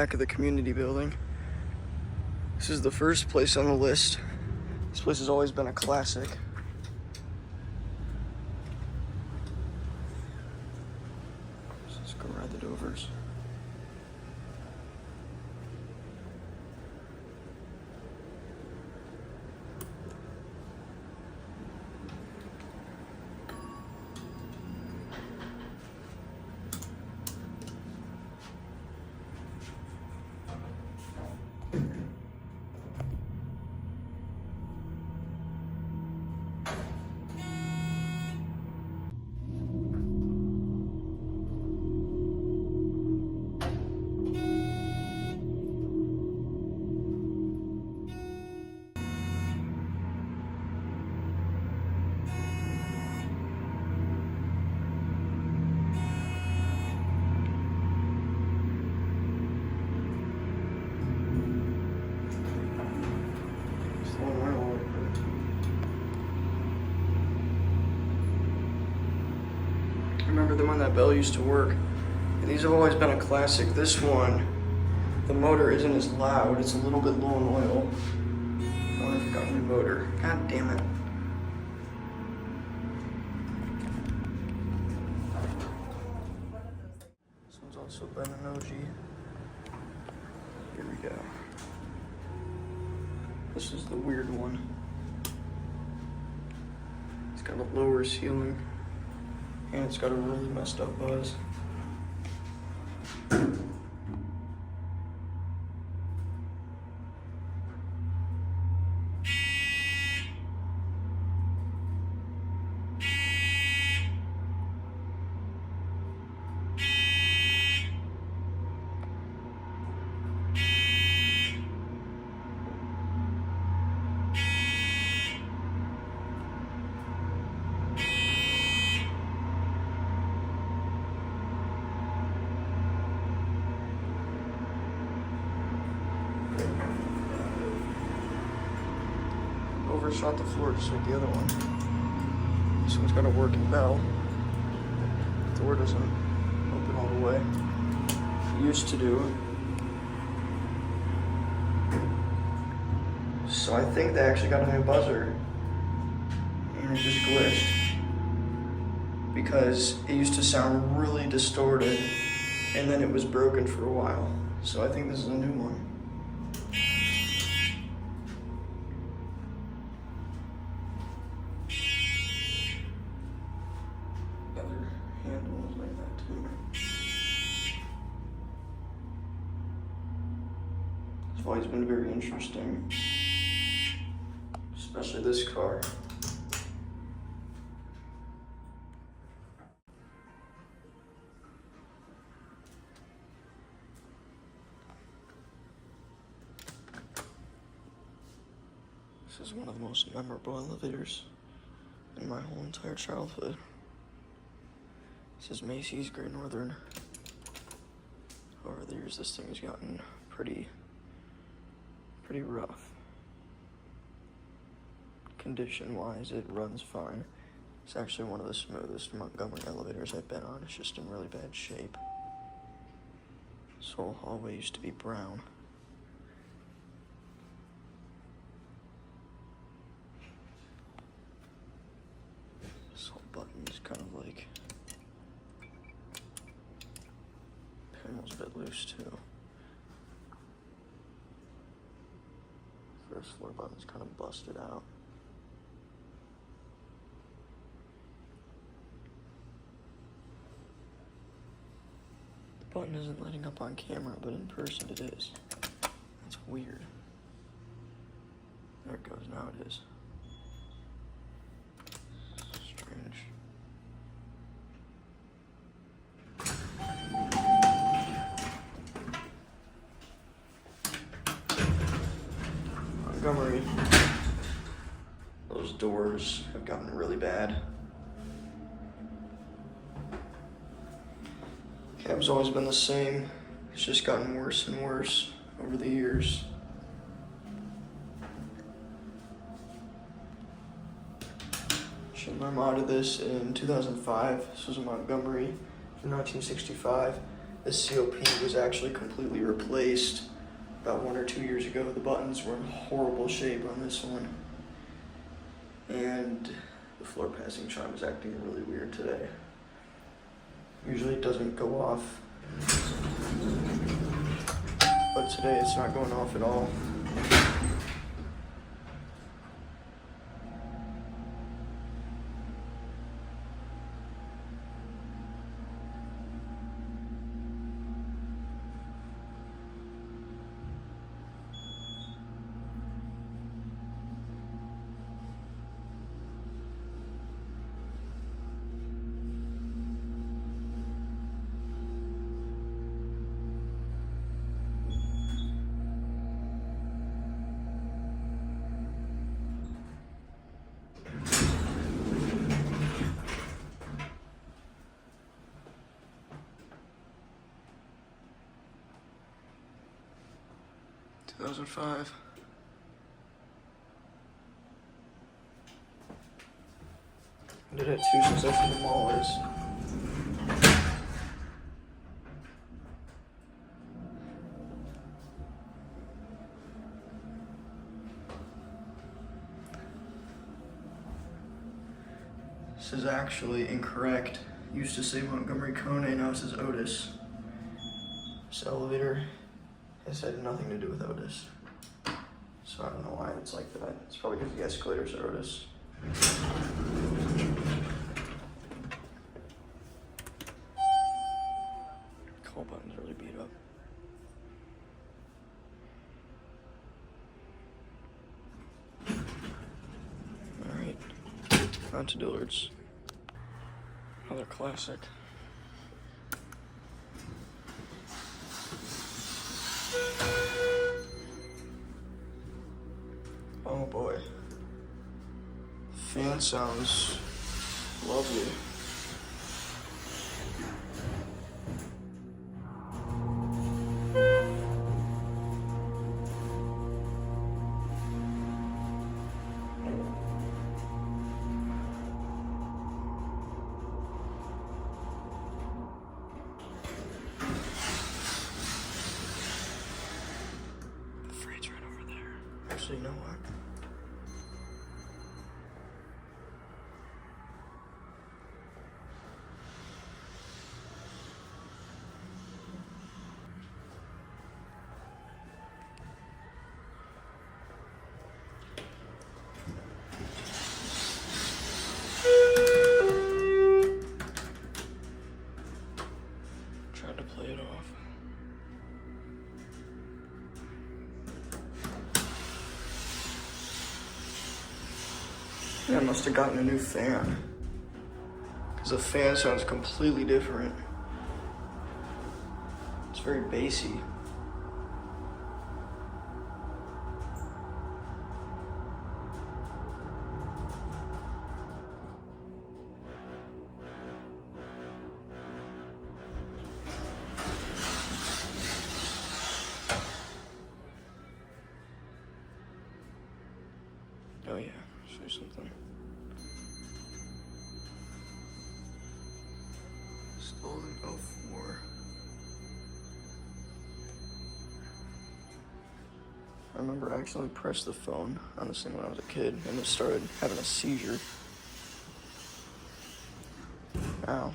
back of the community building. This is the first place on the list. This place has always been a classic. Let's go ride the Dovers. I remember them when that bell used to work. And these have always been a classic. This one, the motor isn't as loud. It's a little bit low in oil. I wonder if it got a new motor. God damn it. This one's also been an OG. Here we go. This is the weird one. It's got a lower ceiling. And it's got a really messed up buzz. Overshot the floor just like the other one. This one's got a working bell. The door doesn't open all the way. It used to do. So I think they actually got a new buzzer. And it just glitched. Because it used to sound really distorted. And then it was broken for a while. So I think this is a new one. Handles like that too. It's always been very interesting, especially this car. This is one of the most memorable elevators in my whole entire childhood. This is Macy's Great Northern. Over the years, this thing has gotten pretty rough. Condition-wise, it runs fine. It's actually one of the smoothest Montgomery elevators I've been on. It's just in really bad shape. This whole hallway used to be brown. This whole button is kind of like... was a bit loose too. First floor button's kind of busted out. The button isn't lighting up on camera, but in person it is. That's weird. There it goes, now it is. Strange. Montgomery. Those doors have gotten really bad. Cab's always been the same. It's just gotten worse and worse over the years. I modded this in 2005. This was a Montgomery from 1965. This COP was actually completely replaced about 1 or 2 years ago. The buttons were in horrible shape on this one. And the floor passing chime is acting really weird today. Usually it doesn't go off, but today it's not going off at all. Two 2005. I did have 2 successful demolers. This is actually incorrect. Used to say Montgomery Kone, now it says Otis. This elevator has had nothing to do with Otis. So I don't know why it's like that. It's probably because the escalators are Otis. Call button's really beat up. Alright, on to Dillard's. Another classic. Oh boy. Fan sounds lovely. The freight's right over there. Actually, you know what? Tried to play it off. I must have gotten a new fan, because the fan sounds completely different. It's very bassy. Oh yeah, show you something. Stolen 04. I remember I accidentally pressed the phone on this thing when I was a kid and it started having a seizure. Now,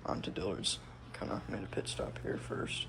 on to Dillard's. Kinda made a pit stop here first.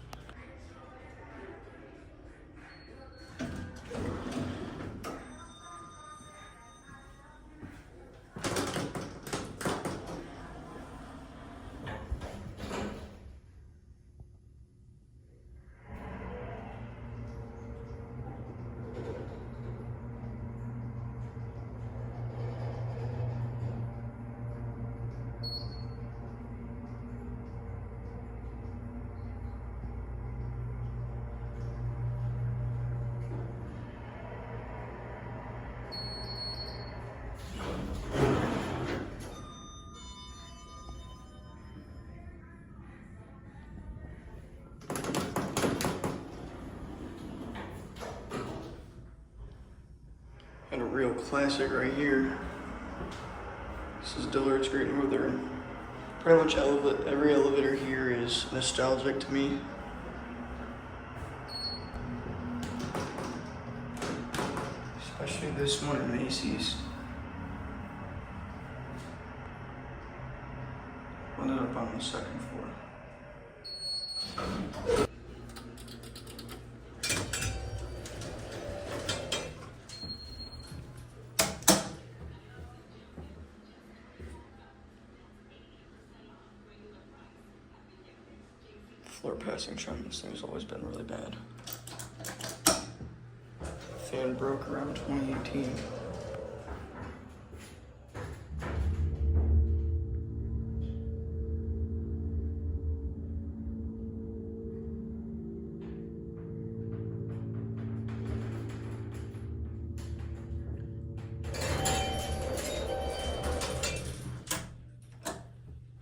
And a real classic right here. This is Dillard's Great Northern. Pretty much every elevator here is nostalgic to me. Especially this one at Macy's. Ended up on the second floor. Floor passing chime, this thing's always been really bad. Fan broke around 2018.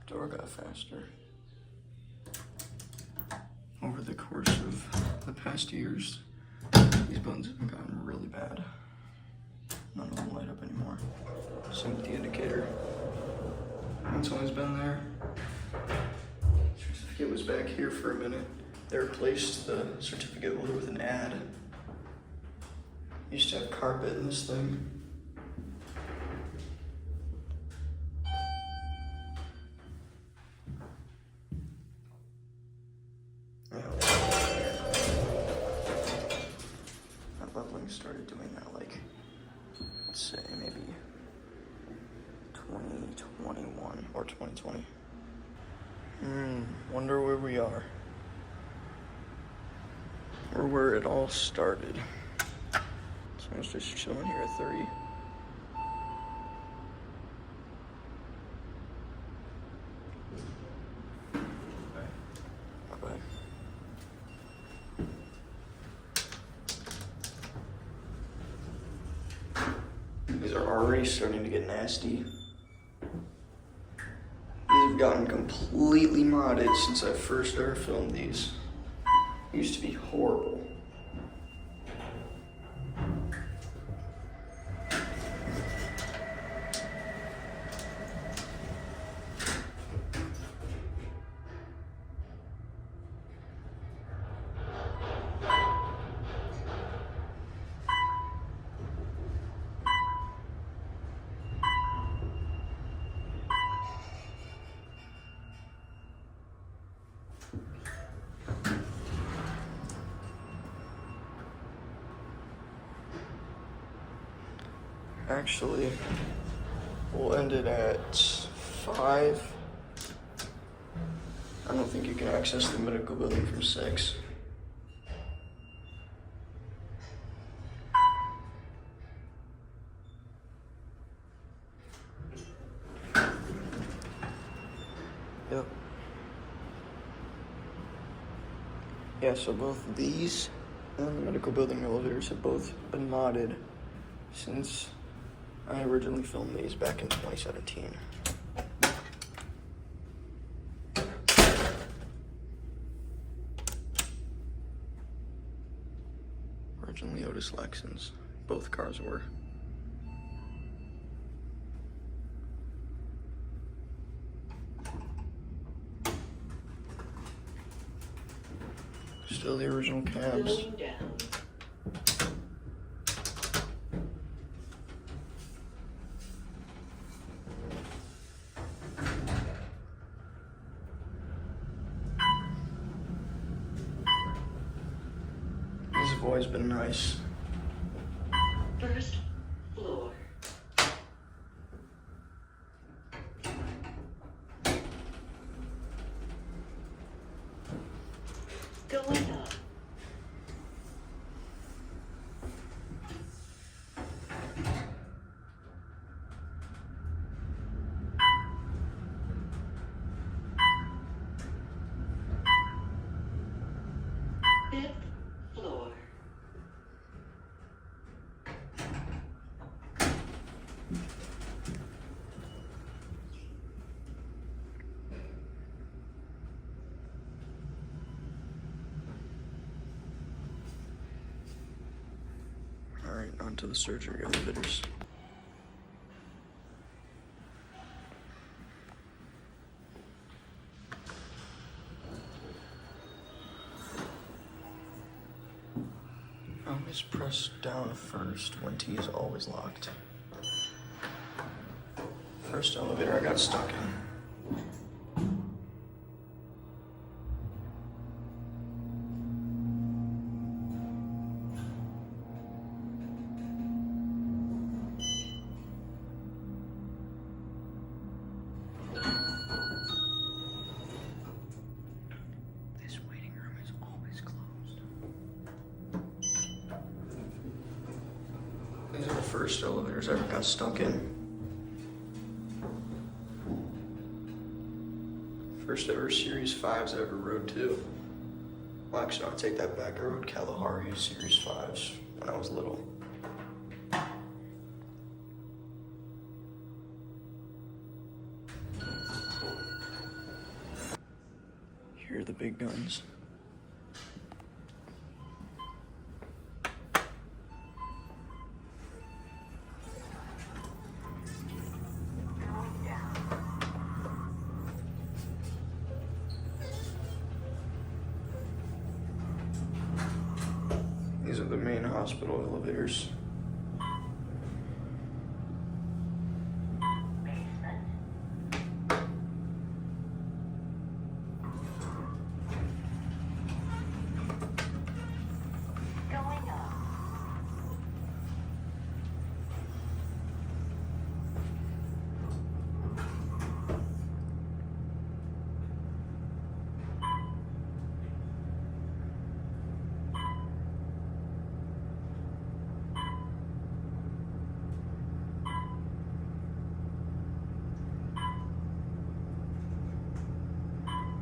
Door got faster. Over the course of the past years, these buttons have gotten really bad. None of them light up anymore. Same with the indicator. It's always been there. Certificate was back here for a minute. They replaced the certificate holder with an ad. Used to have carpet in this thing. Started doing that like, let's say maybe 2021 or 2020. Wonder where we are. Or where it all started. So I'm just chilling here at 3. Bye-bye. These are already starting to get nasty. These have gotten completely modded since I first started filming these. They used to be horrible. Actually, we'll end it at 5. I don't think you can access the medical building from 6. Yep. Yeah, so both these and the medical building elevators have both been modded since I originally filmed these back in 2017. Originally Otis Lexans, both cars were. Still the original cabs. These have always been nice. First floor. Going up. Fifth floor. All right, on to the surgery elevators. Always press down first when T is always locked. First elevator I got stuck in. This waiting room is always closed. These are the first elevators I ever got stuck in. First ever Series 5s I ever rode too. Well, actually, I'll take that back. I rode Kalahari Series 5s when I was little. Here are the big guns. These are the main hospital elevators. Going up.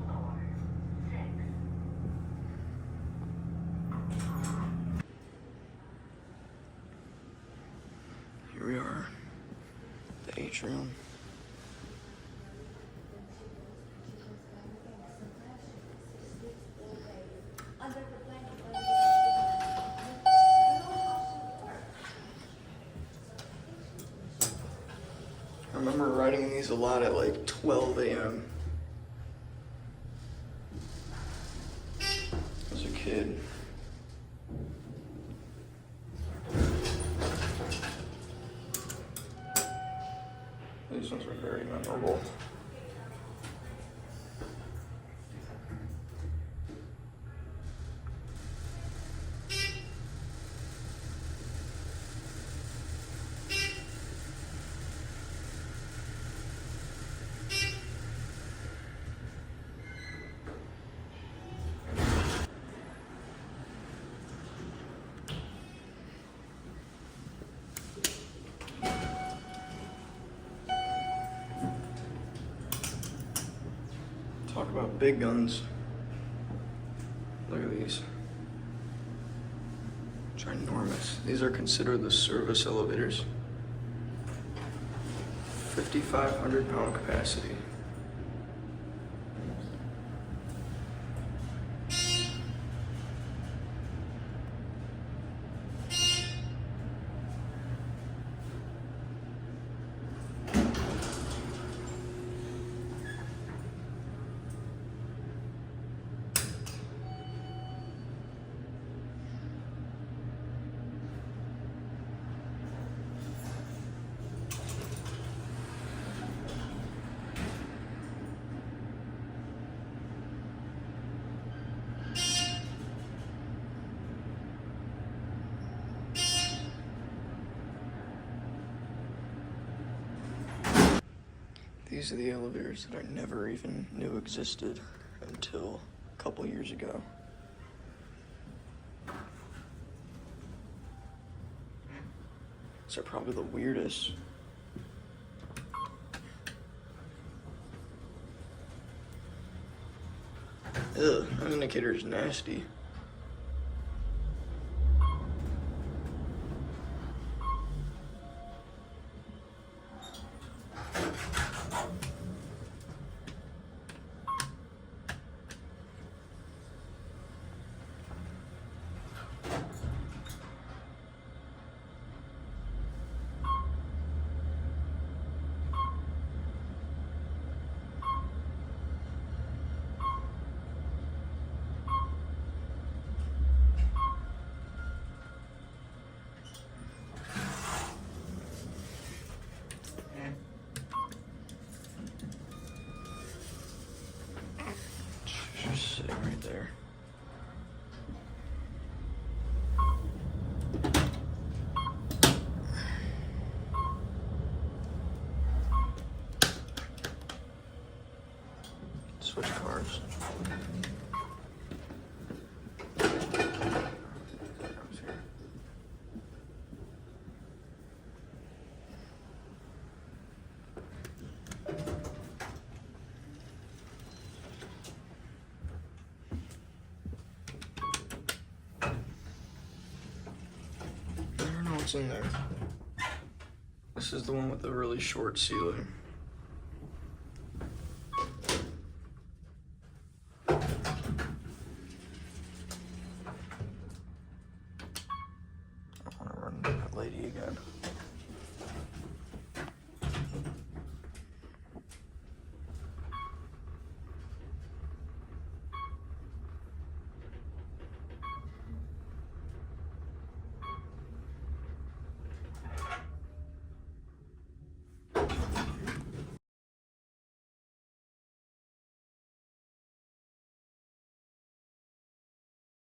Floor 6. Here we are, the atrium. I remember riding in these a lot at like 12 a.m. as a kid. These ones were very memorable. Talk about big guns. Look at these. Ginormous. These are considered the service elevators. 5,500 pound capacity. These are the elevators that I never even knew existed until a couple years ago. These are probably the weirdest. Ugh, that indicator is nasty. sitting right there. Switch cars. I don't know what's in there. This is the one with the really short ceiling.